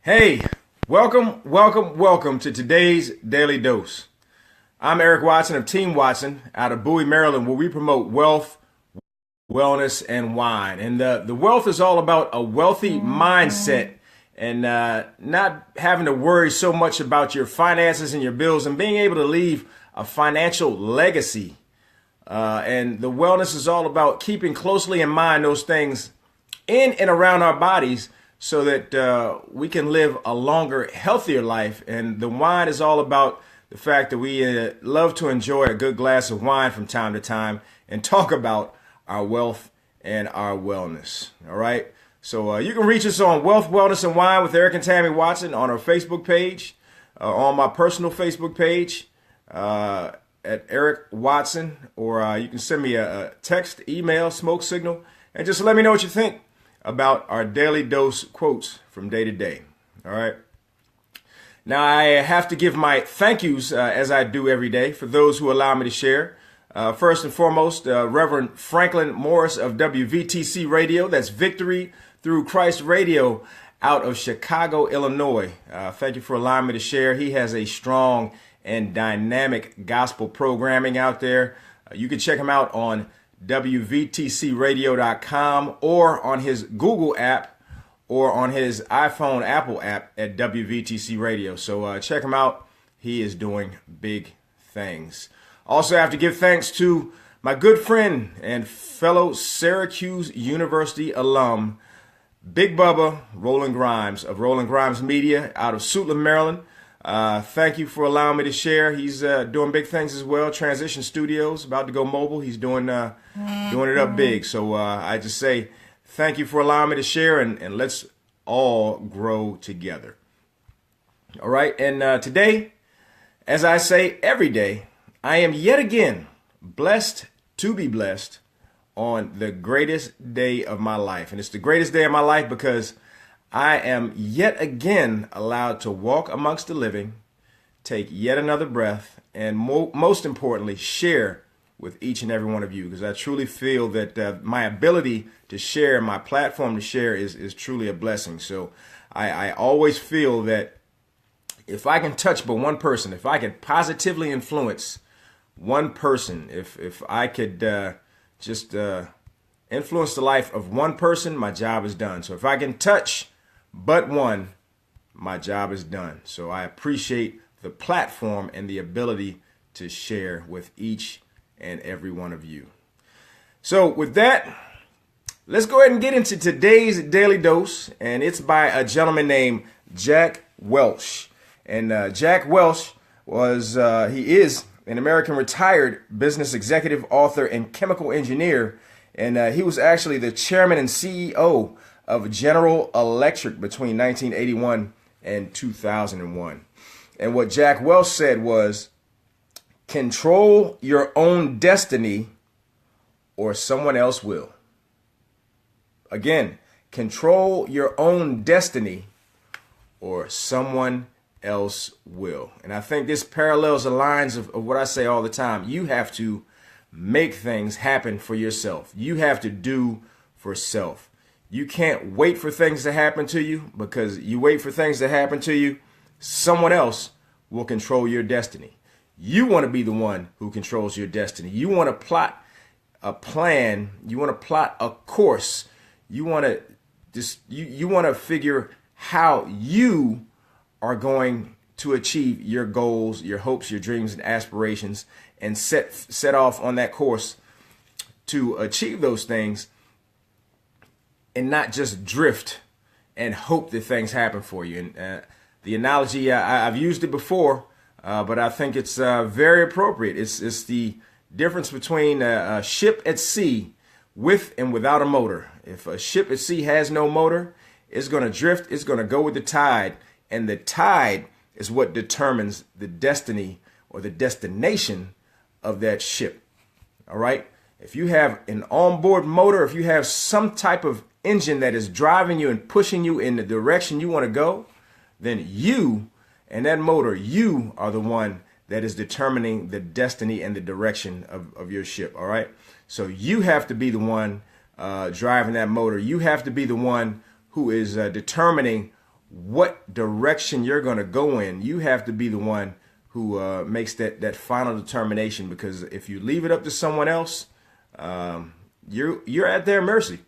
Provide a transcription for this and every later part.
Hey, welcome to today's Daily Dose. I'm Eric Watson of Team Watson out of Bowie, Maryland, where we promote wealth, wellness, and wine. And the wealth is all about a wealthy mindset and not having to worry so much about your finances and your bills and being able to leave a financial legacy. And the wellness is all about keeping closely in mind those things in and around our bodies so that we can live a longer, healthier life. And the wine is all about the fact that we love to enjoy a good glass of wine from time to time and talk about our wealth and our wellness. All right. So you can reach us on Wealth, Wellness, and Wine with Eric and Tammy Watson on our Facebook page, on my personal Facebook page at Eric Watson, or you can send me a text, email, smoke signal, and just let me know what you think about our daily dose quotes from day to day. All right. Now, I have to give my thank yous, as I do every day, for those who allow me to share. First and foremost, Reverend Franklin Morris of WVTC Radio. That's Victory Through Christ Radio out of Chicago, Illinois. Thank you for allowing me to share. He has a strong and dynamic gospel programming out there. You can check him out on WVTCradio.com or on his Google app or on his iPhone Apple app at WVTC Radio. So check him out. He is doing big things. Also, I have to give thanks to my good friend and fellow Syracuse University alum, Big Bubba Roland Grimes of Roland Grimes Media out of Suitland, Maryland. Thank you for allowing me to share. He's doing big things as well. Transition Studios, about to go mobile. He's doing it up big. So I just say thank you for allowing me to share, and let's all grow together. All right. And today, as I say every day, I am yet again blessed to be blessed on the greatest day of my life. And it's the greatest day of my life because I am yet again allowed to walk amongst the living, take yet another breath, and most importantly, share with each and every one of you, because I truly feel that my ability to share, my platform to share is truly a blessing. So I always feel that if I can touch but one person, if I can positively influence one person, if I could just influence the life of one person, my job is done. So if I can touch but one, my job is done. So I appreciate the platform and the ability to share with each and every one of you. So with that, let's go ahead and get into today's Daily Dose. And it's by a gentleman named Jack Welch. And Jack Welch he is an American retired business executive, author, and chemical engineer. And he was actually the chairman and CEO of General Electric between 1981 and 2001. And what Jack Welch said was, control your own destiny or someone else will. Again, control your own destiny or someone else will. And I think this parallels the lines of what I say all the time. You have to make things happen for yourself. You have to do for self. You can't wait for things to happen to you, because you wait for things to happen to you, someone else will control your destiny. You want to be the one who controls your destiny. You want to plot a plan. You want to plot a course. You want to you want to figure how you are going to achieve your goals, your hopes, your dreams, and aspirations, and set off on that course to achieve those things, and not just drift and hope that things happen for you. And the analogy, I've used it before, but I think it's very appropriate. It's the difference between a ship at sea with and without a motor. If a ship at sea has no motor, it's going to drift. It's going to go with the tide. And the tide is what determines the destiny or the destination of that ship. All right. If you have an onboard motor, if you have some type of engine that is driving you and pushing you in the direction you want to go, then you and that motor, you are the one that is determining the destiny and the direction of your ship. All right. So you have to be the one driving that motor. You have to be the one who is determining what direction you're going to go in, you have to be the one who makes that final determination. Because if you leave it up to someone else, you're at their mercy.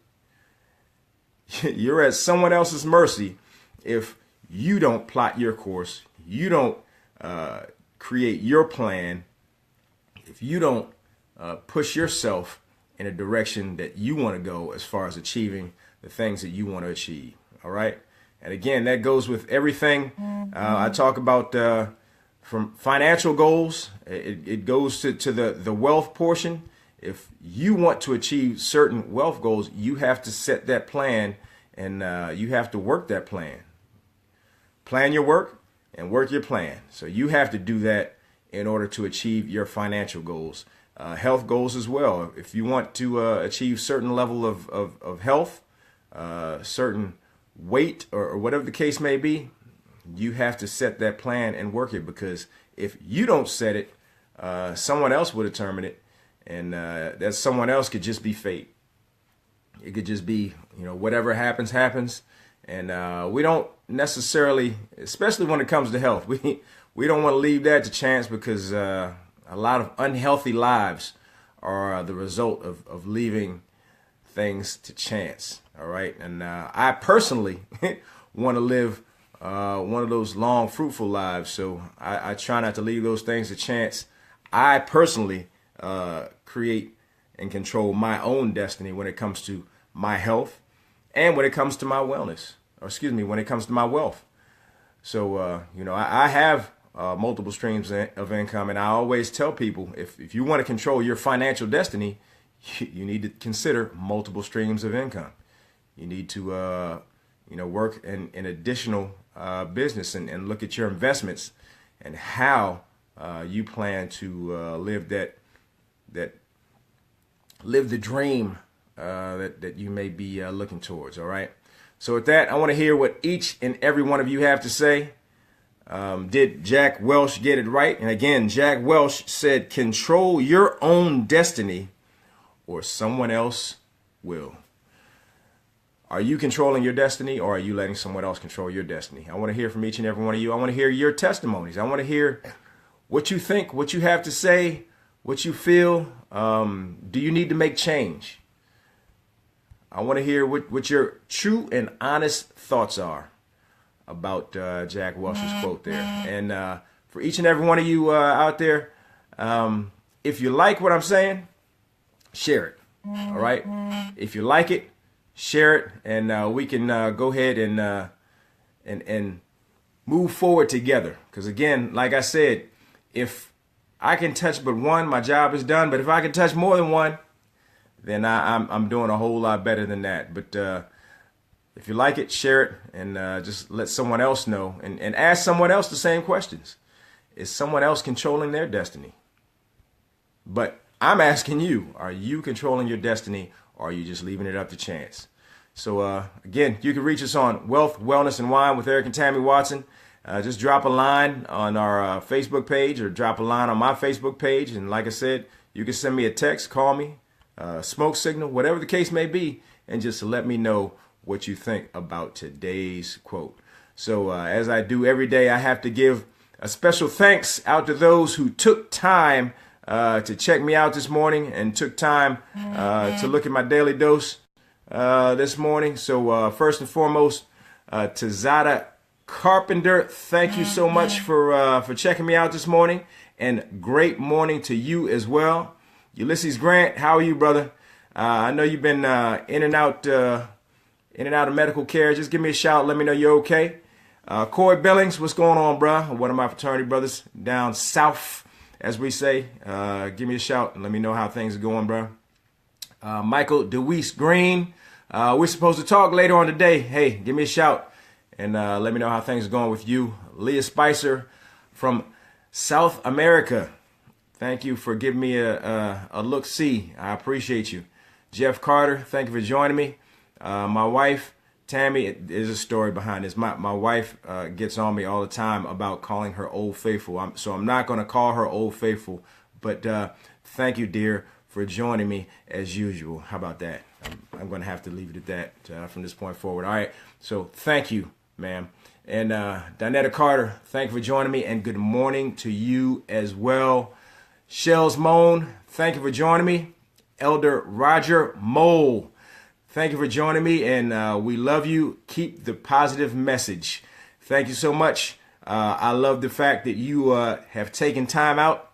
You're at someone else's mercy if you don't plot your course, you don't create your plan, if you don't push yourself in a direction that you want to go as far as achieving the things that you want to achieve. All right. And again, that goes with everything I talk about, from financial goals. It goes to the wealth portion. If you want to achieve certain wealth goals, you have to set that plan, and you have to work that plan. Plan your work and work your plan. So you have to do that in order to achieve your financial goals. Health goals as well. If you want to achieve certain level of health, certain weight, or whatever the case may be, you have to set that plan and work it. Because if you don't set it, someone else will determine it. And that someone else could just be fate. It could just be, whatever happens, happens. And we don't necessarily, especially when it comes to health, we don't want to leave that to chance, because a lot of unhealthy lives are the result of leaving things to chance. All right. And I personally want to live one of those long, fruitful lives. So I try not to leave those things to chance. I personally create and control my own destiny when it comes to my health and when it comes to my wellness, when it comes to my wealth. So, I have multiple streams of income, and I always tell people, if you want to control your financial destiny, you need to consider multiple streams of income. You need to, work in additional business and look at your investments and how you plan to live the dream that you may be looking towards. All right. So with that, I want to hear what each and every one of you have to say. Did Jack Welch get it right? And again, Jack Welch said, control your own destiny or someone else will. Are you controlling your destiny, or are you letting someone else control your destiny? I want to hear from each and every one of you. I want to hear your testimonies. I want to hear what you think, what you have to say, what you feel. Do you need to make change? I want to hear what your true and honest thoughts are about Jack Welch's quote there. And for each and every one of you out there, if you like what I'm saying, share it. All right. If you like it, share it, and we can go ahead and move forward together. Because again, like I said, if I can touch but one, my job is done. But if I can touch more than one, then I'm doing a whole lot better than that. But if you like it, share it, and just let someone else know, and ask someone else the same questions. Is someone else controlling their destiny? But I'm asking you, are you controlling your destiny, or are you just leaving it up to chance? So again, you can reach us on Wealth, Wellness, and Wine with Eric and Tammy Watson. Just drop a line on our Facebook page, or drop a line on my Facebook page. And like I said, you can send me a text, call me, smoke signal, whatever the case may be, and just let me know what you think about today's quote. So as I do every day, I have to give a special thanks out to those who took time to check me out this morning, and took time to look at my daily dose this morning. So first and foremost, to Zada Carpenter, thank you so much for checking me out this morning, and great morning to you as well. Ulysses Grant, how are you, brother? I know you've been in and out of medical care. Just give me a shout. Let me know you're okay. Corey Billings, what's going on, bro? One of my fraternity brothers down south, as we say. Give me a shout and let me know how things are going, bro. Michael DeWeese Green, we're supposed to talk later on today. Hey, give me a shout and let me know how things are going with you. Leah Spicer from South America, thank you for giving me a look-see. I appreciate you. Jeff Carter, thank you for joining me. My wife, Tammy, there's a story behind this. My wife gets on me all the time about calling her Old Faithful. So I'm not going to call her Old Faithful. But thank you, dear, for joining me as usual. How about that? I'm going to have to leave it at that from this point forward. All right. So thank you, man. And Donetta Carter, thank you for joining me, and good morning to you as well. Shells Moan, thank you for joining me. Elder Roger Mole, thank you for joining me, and we love you. Keep the positive message. Thank you so much. I love the fact that you have taken time out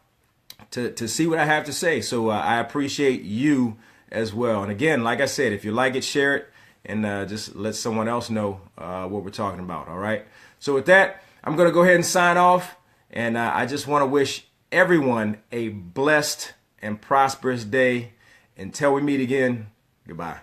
to see what I have to say. So I appreciate you as well. And again, like I said, if you like it, share it, and just let someone else know what we're talking about. All right. So with that, I'm going to go ahead and sign off. And I just want to wish everyone a blessed and prosperous day. Until we meet again, goodbye.